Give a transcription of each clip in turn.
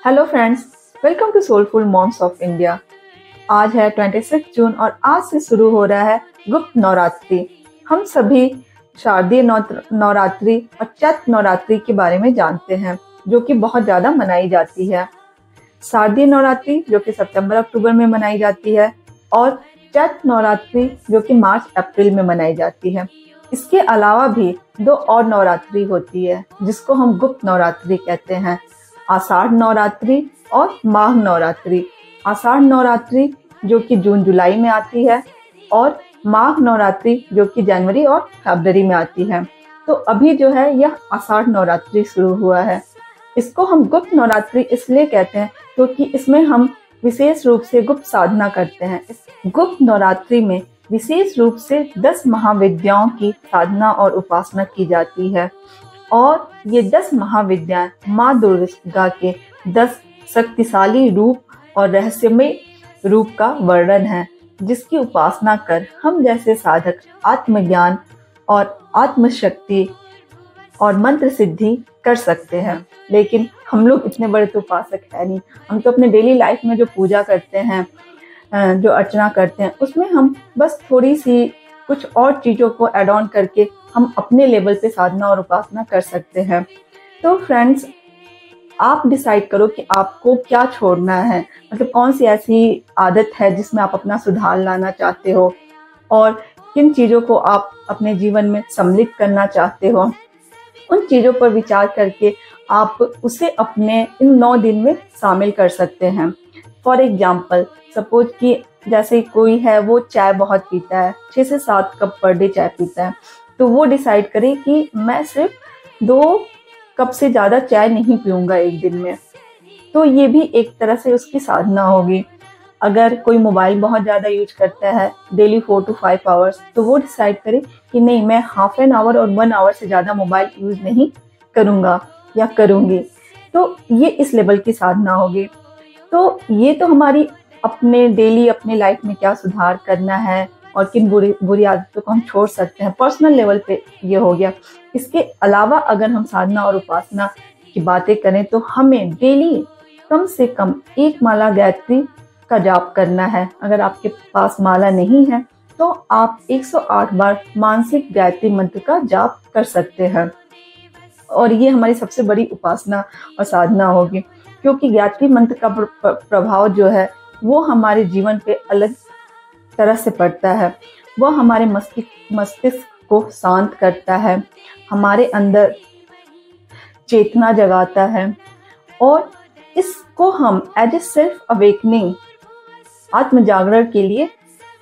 Hello friends, welcome to soulful moms of India. आज है 26 जून और आज से शुरू हो रहा है गुप्त नवरात्रि। हम सभी शारदीय नवरात्रि और चैत्र नवरात्रि के बारे में जानते हैं, जो कि बहुत ज़्यादा मनाई जाती है। शारदीय नवरात्रि जो कि सितंबर अक्टूबर में मनाई जाती है और चैत्र नवरात्रि जो कि मार्च अप्रैल में मनाई जाती है। इसके अलावा भी दो और नवरात्रि होती है जिसको हम गुप्त नवरात्रि कहते हैं, आषाढ़ नवरात्रि और माघ नवरात्रि। आषाढ़ नवरात्रि जो कि जून जुलाई में आती है और माघ नवरात्रि जो कि जनवरी और फरवरी में आती है। तो अभी जो है यह आषाढ़ नवरात्रि शुरू हुआ है। इसको हम गुप्त नवरात्रि इसलिए कहते हैं क्योंकि इसमें हम विशेष रूप से गुप्त साधना करते हैं। इस गुप्त नवरात्रि में विशेष रूप से 10 महाविद्याओं की साधना और उपासना की जाती है और ये 10 महाविद्याएं माँ दुर्गा के 10 शक्तिशाली रूप और रहस्यमय रूप का वर्णन है, जिसकी उपासना कर हम जैसे साधक आत्मज्ञान और आत्मशक्ति और मंत्र सिद्धि कर सकते हैं। लेकिन हम लोग इतने बड़े तो उपासक है नहीं। हम तो अपने डेली लाइफ में जो पूजा करते हैं, जो अर्चना करते हैं, उसमें हम बस थोड़ी सी कुछ और चीज़ों को ऐड ऑन करके हम अपने लेवल पे साधना और उपासना कर सकते हैं। तो फ्रेंड्स, आप डिसाइड करो कि आपको क्या छोड़ना है, मतलब कौन सी ऐसी आदत है जिसमें आप अपना सुधार लाना चाहते हो और किन चीज़ों को आप अपने जीवन में सम्मिलित करना चाहते हो। उन चीज़ों पर विचार करके आप उसे अपने इन 9 दिन में शामिल कर सकते हैं। फॉर एग्जाम्पल, सपोज कि जैसे कोई है वो चाय बहुत पीता है, 6 से 7 कप पर डे चाय पीता है, तो वो डिसाइड करे कि मैं सिर्फ 2 कप से ज़्यादा चाय नहीं पीऊँगा एक दिन में। तो ये भी एक तरह से उसकी साधना होगी। अगर कोई मोबाइल बहुत ज़्यादा यूज करता है डेली 4 to 5 आवर्स, तो वो डिसाइड करे कि नहीं, मैं हाफ एन आवर और 1 आवर से ज़्यादा मोबाइल यूज नहीं करूँगा या करूँगी। तो ये इस लेवल की साधना होगी। तो ये तो हमारी अपने डेली अपने लाइफ में क्या सुधार करना है और किन बुरी आदतों को हम छोड़ सकते हैं, पर्सनल लेवल पे ये हो गया। इसके अलावा अगर हम साधना और उपासना की बातें करें तो हमें डेली कम से कम 1 माला गायत्री का जाप करना है। अगर आपके पास माला नहीं है तो आप 108 बार मानसिक गायत्री मंत्र का जाप कर सकते हैं और ये हमारी सबसे बड़ी उपासना और साधना होगी, क्योंकि गायत्री मंत्र का प्रभाव जो है वो हमारे जीवन पे अलग तरह से पड़ता है। वो हमारे मस्तिष्क को शांत करता है, हमारे अंदर चेतना जगाता है और इसको हम एज ए सेल्फ अवेकनिंग, आत्म जागरण के लिए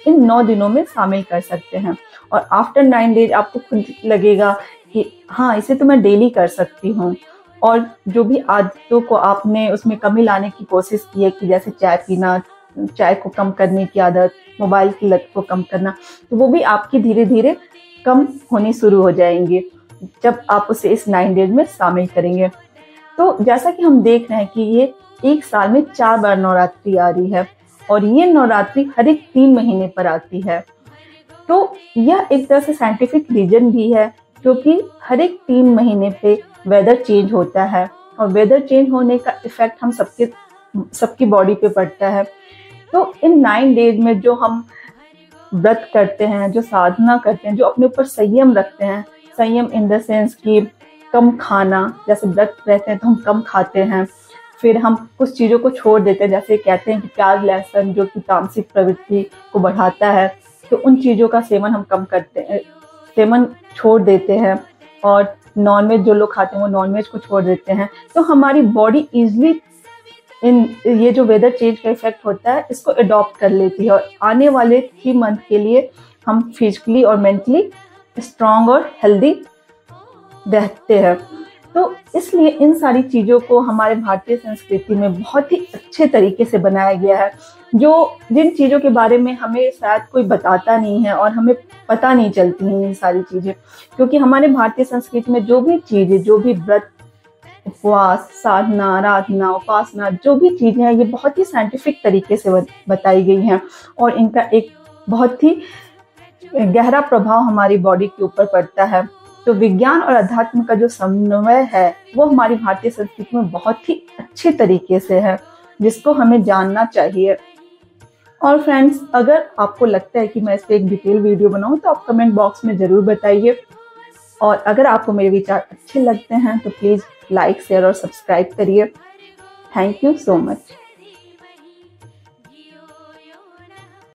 इन 9 दिनों में शामिल कर सकते हैं। और आफ्टर 9 डेज आपको खुद लगेगा कि हाँ, इसे तो मैं डेली कर सकती हूँ। और जो भी आदतों को आपने उसमें कमी लाने की कोशिश की है, कि जैसे चाय पीना, चाय को कम करने की आदत, मोबाइल की लत को कम करना, तो वो भी आपकी धीरे धीरे कम होनी शुरू हो जाएंगे जब आप उसे इस 9 डेज में शामिल करेंगे। तो जैसा कि हम देख रहे हैं कि ये एक साल में 4 बार नवरात्रि आ रही है और ये नवरात्रि हर एक 3 महीने पर आती है। तो यह एक तरह से साइंटिफिक रीजन भी है, क्योंकि हर एक 3 महीने पे वेदर चेंज होता है और वेदर चेंज होने का इफेक्ट हम सबकी बॉडी पे पड़ता है। तो इन 9 डेज में जो हम व्रत करते हैं, जो साधना करते हैं, जो अपने ऊपर संयम रखते हैं, संयम इन द सेंस कि कम खाना, जैसे व्रत रहते हैं तो हम कम खाते हैं, फिर हम कुछ चीज़ों को छोड़ देते हैं, जैसे कहते हैं कि प्याज लहसुन जो कि तामसिक प्रवृत्ति को बढ़ाता है, तो उन चीज़ों का सेवन हम कम करते हैं, सेवन छोड़ देते हैं। और नॉनवेज जो लोग खाते हैं वो नॉनवेज को छोड़ देते हैं। तो हमारी बॉडी ईजिली ये जो वेदर चेंज का इफेक्ट होता है इसको अडॉप्ट कर लेती है और आने वाले 3 मंथ के लिए हम फिजिकली और मेंटली स्ट्रांग और हेल्दी रहते हैं। तो इसलिए इन सारी चीज़ों को हमारे भारतीय संस्कृति में बहुत ही अच्छे तरीके से बनाया गया है, जिन चीज़ों के बारे में हमें शायद कोई बताता नहीं है और हमें पता नहीं चलती हैं ये सारी चीज़ें। क्योंकि हमारे भारतीय संस्कृति में जो भी चीज़ें, जो भी व्रत, उपवास, साधना, आराधना, उपासना, जो भी चीज़ें हैं, ये बहुत ही साइंटिफिक तरीके से बताई गई हैं और इनका एक बहुत ही गहरा प्रभाव हमारी बॉडी के ऊपर पड़ता है। तो विज्ञान और अध्यात्म का जो समन्वय है वो हमारी भारतीय संस्कृति में बहुत ही अच्छे तरीके से है, जिसको हमें जानना चाहिए। और फ्रेंड्स, अगर आपको लगता है कि मैं इस पर एक डिटेल वीडियो बनाऊं तो आप कमेंट बॉक्स में ज़रूर बताइए। और अगर आपको मेरे विचार अच्छे लगते हैं तो प्लीज़ लाइक, शेयर और सब्सक्राइब करिए। Thank you so much.